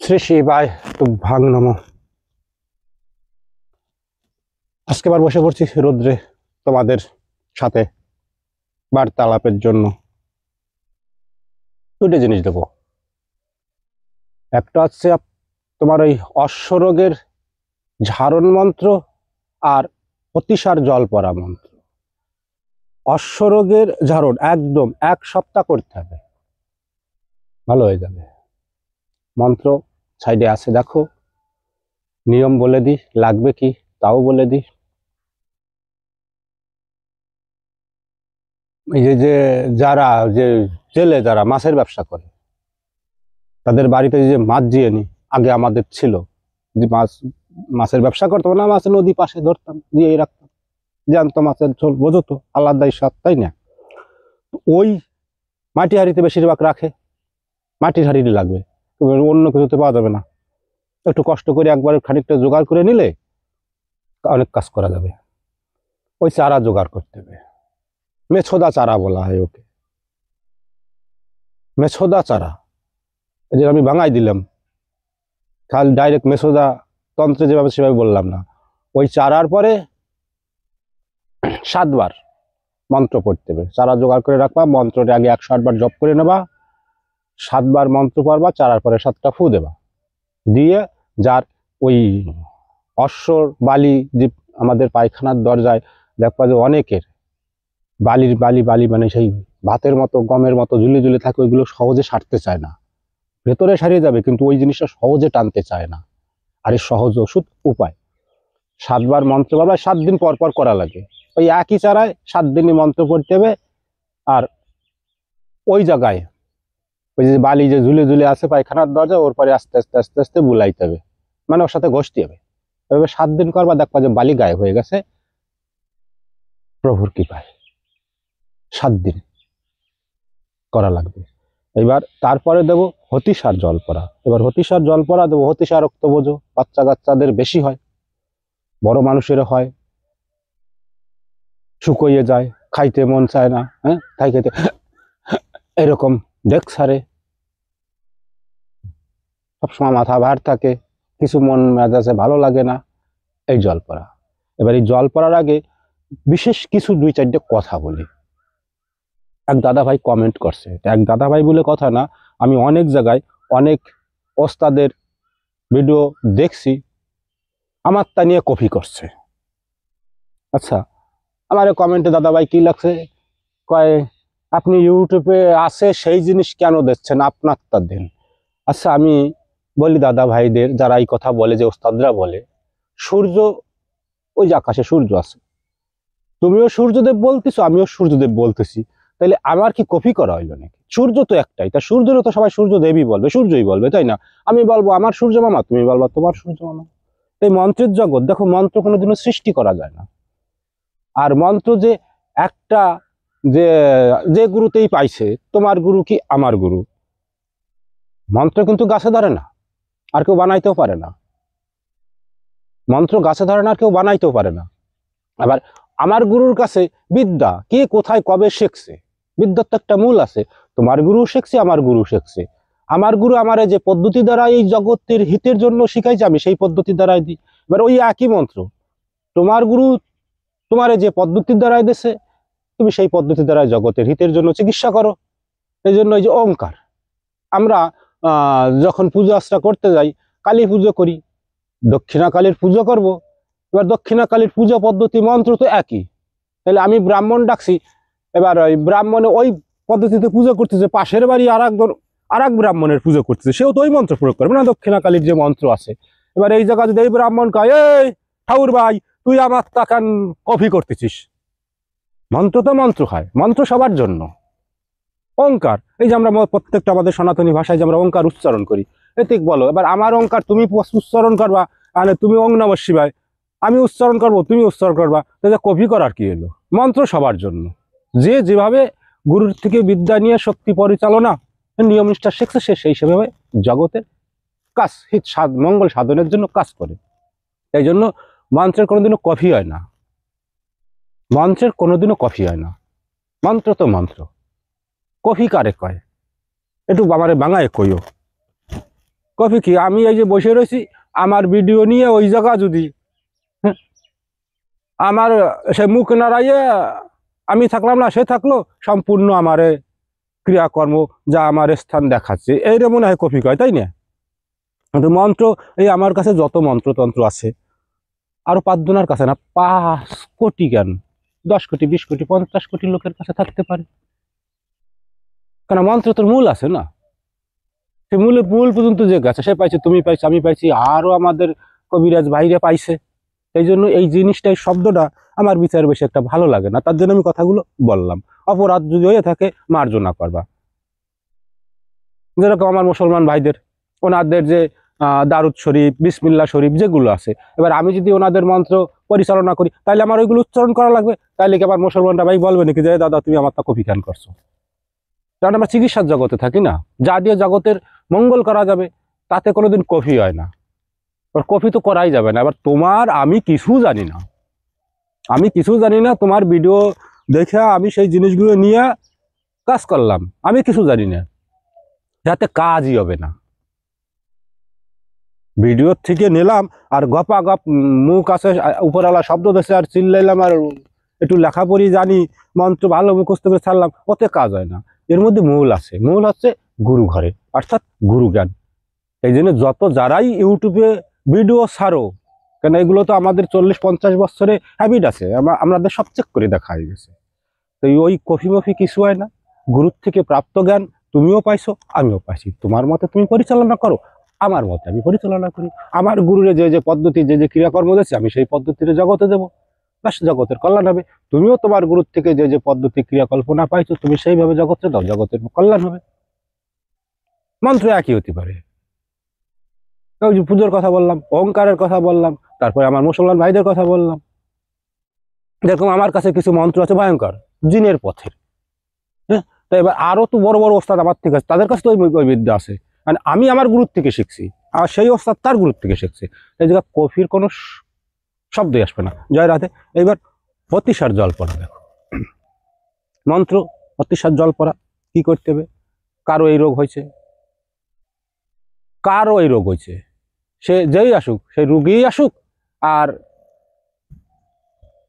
শ্রী শিবায় তুভ্যাং নমঃ। আজকে আবার বসে পড়ছি রৌদ্রে তোমাদের সাথে বার্তালাপের জন্য। দুটো জিনিস দেবো। একটা হচ্ছে তোমার ওই অশ্বরোগের ঝাড়ন মন্ত্র আর অতিসার জল পড়া মন্ত্র। অশ্বরোগের ঝাড়ন একদম 1 সপ্তাহ করতে হবে, ভালো হয়ে যাবে। মন্ত্র সাইডে আছে, দেখো। নিয়ম বলে দিই, লাগবে কি তাও বলে দিই। এই যে যারা যে জেলে যারা মাছের ব্যবসা করে, তাদের বাড়িতে যে মাছ জিয়ে নি, আগে আমাদের ছিল যে মাছের ব্যবসা করতাম না, মাছ নদী পাশে ধরতাম, দিয়ে রাখতাম, জ্যান্ত মাছের ঝোল, বোঝো তো, আলাদাই স্বাদ, তাই না? ওই মাটি হাঁড়িতে বেশিরভাগ রাখে, মাটির হাঁড়ি লাগবে, অন্য কিছুতে পাওয়া যাবে না। একটু কষ্ট করে একবার খানিকটা জোগাড় করে নিলে অনেক কাজ করা যাবে। ওই চারা জোগাড় করতে হবে, মেছোদা চারা বলা হয় ওকে, মেছোদা চারা। এই যে আমি ভাঙাই দিলাম, খালি ডাইরেক্ট মেছোদা তন্ত্রে যেভাবে সেভাবে বললাম না। ওই চারার পরে 7 বার মন্ত্র পড়তে হবে। চারা জোগাড় করে রাখবা, মন্ত্রটা আগে 108 বার জপ করে নেবা, 7 বার মন্ত্র পড়বা, চারার পরে 7টা ফু দেবা, দিয়ে যার ওই অশ্বর বালি যে আমাদের পায়খানার দরজায় দেখবা যে অনেকের বালি মানে সেই ভাতের মতো গমের মতো ঝুলে ঝুলে থাকে, ওইগুলো সহজে সারতে চায় না। ভেতরে সারিয়ে যাবে কিন্তু ওই জিনিসটা সহজে টানতে চায় না। আর এই সহজ ওষুধ উপায়, 7 বার মন্ত্র পড়বা, 7 দিন পর পর করা লাগে। ওই একই চারায় 7 দিনই মন্ত্র পড়তে হবে। আর ওই জায়গায় ওই যে বালি যে ঝুলে ঝুলে আছে পায়খানার দরজা, ওর পরে আস্তে আস্তে আস্তে আস্তে বুলাইতে হবে, মানে ওর সাথে ঘষতে হবে। এভাবে 7 দিন করবা, দেখবা যে বালি গায়েব হয়ে গেছে প্রভুর কৃপায়। 7 দিন করা লাগবে। এবার তারপরে দেবো হতিসার জল পড়া। এবার হতিসার জল পড়া দেবো। হতিসার রক্ত বোঝো, বাচ্চা কাচ্চাদের বেশি হয়, বড় মানুষেরও হয়, শুকোইয়ে যায়, খাইতে মন চায় না, হ্যাঁ, তাই খাইতে এরকম দেখ সারে, সবসময় মাথা ভার থাকে, কিছু মন মেজাজে ভালো লাগে না, এই জল পড়া। এবার এই জল পড়ার আগে বিশেষ কিছু 2-4টে কথা বলি। এক দাদা ভাই কমেন্ট করছে, এক দাদা ভাই বলে কথা না, আমি অনেক জায়গায় অনেক ওস্তাদের ভিডিও দেখছি, আমার তা নিয়ে কপি করছে। আচ্ছা, আমার কমেন্টে দাদা ভাই কি লাগছে, কয় আপনি ইউটিউবে আছে সেই জিনিস কেন দিচ্ছেন, আপনার তা দেন। আচ্ছা, আমি বলি দাদা ভাইদের যারা এই কথা বলে, যে ওস্তাদরা বলে, সূর্য, ওই যে আকাশে সূর্য আছে, তুমিও সূর্যদেব বলতেছো, আমিও সূর্যদেব বলতেছি, তাহলে আমার কি কপি করা হইলো নাকি? সূর্য তো একটাই, তা সূর্যেরও তো সবাই সূর্যদেবই বলবে, সূর্যই বলবে, তাই না? আমি বলবো আমার সূর্য মামা, তুমি বলবো তোমার সূর্য মামা। এই মন্ত্রের জগৎ দেখো, মন্ত্র কোনোদিনও সৃষ্টি করা যায় না। আর মন্ত্র যে একটা, যে যে গুরুতেই পাইছে, তোমার গুরু কি আমার গুরু, মন্ত্র কিন্তু গাছে ধরে না, আর কেউ বানাইতেও পারে না। মন্ত্র গাছে ধরে না, আর কেউ বানাইতেও পারে না। আবার আমার গুরুর কাছে বিদ্যা কে কোথায় কবে শিখছে, বিদ্যার তো একটা মূল আছে। তোমার গুরু শিখছে, আমার গুরু শিখছে। আমার গুরু আমারে যে পদ্ধতি দ্বারা এই জগতের হিতের জন্য শিখাইছে, আমি সেই পদ্ধতি দ্বারাই দিই। এবার ওই একই মন্ত্র তোমার গুরু তোমারে যে পদ্ধতির দ্বারাই দিছে, তুমি সেই পদ্ধতি দ্বারা জগতের হিতের জন্য চিকিৎসা করো। এই জন্য এই যে ওঙ্কার, আমরা যখন পুজো আশ্রা করতে যাই, কালী পুজো করি, দক্ষিণা কালীর পুজো করব। এবার দক্ষিণা কালীর পূজা পদ্ধতি মন্ত্র তো একই, তাহলে আমি ব্রাহ্মণ ডাকছি, এবার ওই ব্রাহ্মণে ওই পদ্ধতিতে পুজো করতেছে, পাশের বাড়ি আর এক ব্রাহ্মণের পুজো করতেছে, সেও তো ওই মন্ত্র প্রয়োগ করবে না, দক্ষিণা কালীর যে মন্ত্র আছে। এবার এই জায়গা যদি এই ব্রাহ্মণ কয়, এই ঠাকুর ভাই তুই আমার তাকান কপি করতেছিস, মন্ত্র তো মন্ত্র হয়, মন্ত্র সবার জন্য। ওঙ্কার, এই যে আমরা প্রত্যেকটা আমাদের সনাতনী ভাষায় যে আমরা ওঙ্কার উচ্চারণ করি, এতিক বলো। এবার আমার ওঙ্কার তুমি উচ্চারণ করবা, মানে তুমি ওং নমঃ শিবায়, আমি উচ্চারণ করবো, তুমি উচ্চারণ করবা, তাহলে কপি করার কি এলো? মন্ত্র সবার জন্য। যে যেভাবে গুরুর থেকে বিদ্যা নিয়ে শক্তি পরিচালনা নিয়ম নিষ্ঠা শিখছে, সে সেই সেভাবে জগতের কাজ, হিত মঙ্গল সাধনের জন্য কাজ করে। এই জন্য মন্ত্রের কোনোদিনও কপি হয় না, মন্ত্রের কোনোদিনও কপি হয় না। মন্ত্র তো মন্ত্র, কপি কারে কয় একটু আমারে বাংলায় কইও, কফি কি আমি এই যে বসে রয়েছি, আমার ভিডিও নিয়ে ওই জায়গা যদি আমার সে মুখ নাড়াইয়ে আমি থাকলাম না, সে থাকলো, সম্পূর্ণ আমারে ক্রিয়াকর্ম যা আমার স্থান দেখাচ্ছে, এইটা মনে হয় কফি কয়, তাই না? কিন্তু মন্ত্র, এই আমার কাছে যত মন্ত্রতন্ত্র আছে, আরো 5 জনের কাছে না, 5 কোটি কেন 10 কোটি 20 কোটি 50 কোটি লোকের কাছে থাকতে পারে। কারণ মন্ত্র তোর মূল আছে না, সে মূল পর্যন্ত যে গেছে, সে পাইছে, তুমি পাইছো, আমি পাইছি, আরো আমাদের কবিরাজ ভাইরে পাইছে। এই জন্য এই জিনিসটাই, শব্দটা আমার বিচার বেশি একটা ভালো লাগে না, তার জন্য আমি কথাগুলো বললাম। অপরাধ যদি হয়ে থাকে মার্জনা করবা। যেরকম আমার মুসলমান ভাইদের, ওনাদের যে দারুদ শরীফ, বিসমিল্লাহ শরীফ যেগুলো আছে, এবার আমি যদি ওনাদের মন্ত্র পরিচালনা করি, তাহলে আমার ওইগুলো উচ্চারণ করা লাগবে। তাইলে কি আবার মুসলমানরা ভাই বলবে নাকি যে দাদা তুমি আমার তা কপি খান করছো? কারণ আমরা চিকিৎসার জগতে থাকি না, যা দিয়ে জগতের মঙ্গল করা যাবে তাতে কোনোদিন কফি হয় না। এবার কফি তো করাই যাবে না। এবার তোমার, আমি কিছু জানি না, তোমার ভিডিও দেখে আমি সেই জিনিসগুলো নিয়ে কাজ করলাম, আমি কিছু জানি না, যাতে কাজই হবে না। ভিডিও থেকে নিলাম আর গপা গপ, মুখ আছে উপরওয়ালা শব্দ দেশে আর চিল্লাইলাম, আর একটু লেখাপড়ি জানি, মন্ত্র ভালো মুখস্থ করে ছাড়লাম, ওতে কাজ হয় না। এর মধ্যে মূল আছে, মূল হচ্ছে গুরু ঘরে, অর্থাৎ গুরু জ্ঞান। এই জন্য যারাই ইউটিউবে ভিডিও ছাড়ো, কেন এগুলো তো আমাদের 40-50 বছরে হ্যাবিট আছে, আমাদের সব চেক করে দেখা হয়ে গেছে। তো ওই কফি মফি কিছু হয় না। গুরুর থেকে প্রাপ্ত জ্ঞান তুমিও পাইছো, আমিও পাইছি। তোমার মতে তুমি পরিচালনা করো, আমার মতে আমি পরিচালনা করি। আমার গুরুরে যে পদ্ধতি, যে ক্রিয়াকর্ম দিয়েছে, আমি সেই পদ্ধতিতে জগতে দেবো, ব্যাস জগতের কল্যাণ হবে। তুমিও তোমার গুরুর থেকে যে পদ্ধতি ক্রিয়াকল্পনা পাইছো, তুমি সেইভাবে জগতে দাও, জগতের কল্যাণ হবে। মন্ত্র একই হতে পারে। ওই যে পুজোর কথা বললাম, ওঙ্কারের কথা বললাম, তারপরে আমার মুসলমান ভাইদের কথা বললাম। যেরকম আমার কাছে কিছু মন্ত্র আছে ভয়ঙ্কর, জিনের পথের, হ্যাঁ। তো এবার আরো তো বড় বড় ওস্তাদ আমার থেকে আছে, তাদের কাছে তো ওই বিদ্যা আছে। মানে আমি আমার গুরুর থেকে শিখছি, আর সেই ওস্তাদ তার গুরুর থেকে শিখছে। এই জায়গায় কফির কোনো শব্দই আসবে না। জয় রাধে। এইবার অতিসার জল পড়া দেখো, মন্ত্র অতিসার জল পড়া কি করতে হবে? কারো এই রোগ হয়েছে, সে যেই আসুক, সেই রুগীই আসুক, আর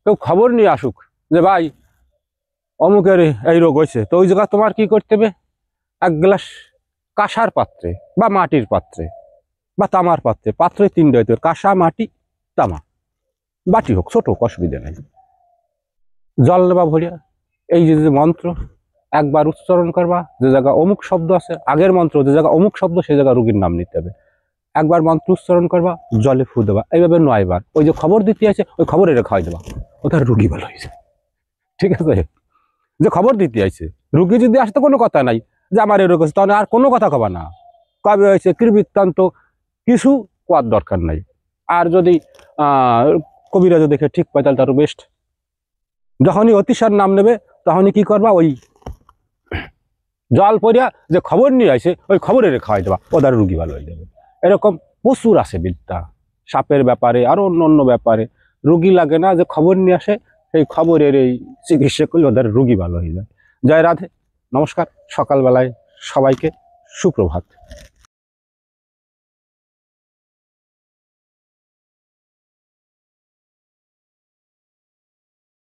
কেউ খবর নিয়ে আসুক যে ভাই অমুকের এই রোগ হয়েছে, তো ওই জায়গা তোমার কি করতে হবে? 1 গ্লাস কাঁসার পাত্রে বা মাটির পাত্রে বা তামার পাত্রে, পাত্রে 3টা হইতে হবে, কাঁসা, মাটি, তামা, বাটি হোক, ছোট হোক, অসুবিধা নেই। জল নেবা ভরিয়া, এই যে মন্ত্র একবার উচ্চারণ করবা, যে জায়গা অমুক শব্দ আছে, আগের মন্ত্র যে জায়গা অমুক শব্দ, সেই জায়গা রুগীর নাম নিতে হবে। একবার মন্ত্র উচ্চারণ করবা, জলে ফু দেবা, এইভাবে 9 বার। ওই যে খবর দিতে আছে, ওই খবর এটা খাওয়াই দেবা, ওটার রুগী ভালো হয়েছে। ঠিক আছে? যে খবর দিতে আইছে, রুগী যদি আসতে কোনো কথা নাই যে আমার এরকম হয়েছে, তাহলে আর কোনো কথা কবা না, কবে হয়েছে কৃবৃত্তান্ত কিছু কোয়ার দরকার নাই। আর যদি কবিরাজ দেখে ঠিক পায়, তাহলে তার বেস্ট। যখনই অতিসার নাম নেবে, তখনই কি করবা, ওই জল পড়িয়া যে খবর নিয়ে আসে, ওই খবরের খাওয়াই দেবা, ওদের রুগী ভালো হয়ে যাবে। এরকম প্রচুর আছে বিদ্যা, সাপের ব্যাপারে, আরো অন্য ব্যাপারে। রুগী লাগে না, যে খবর নিয়ে আসে, সেই খবরের এই চিকিৎসা করলে ওদের রুগী ভালো হয়ে যায়। জয় রাধে, নমস্কার। সকালবেলায় সবাইকে সুপ্রভাত।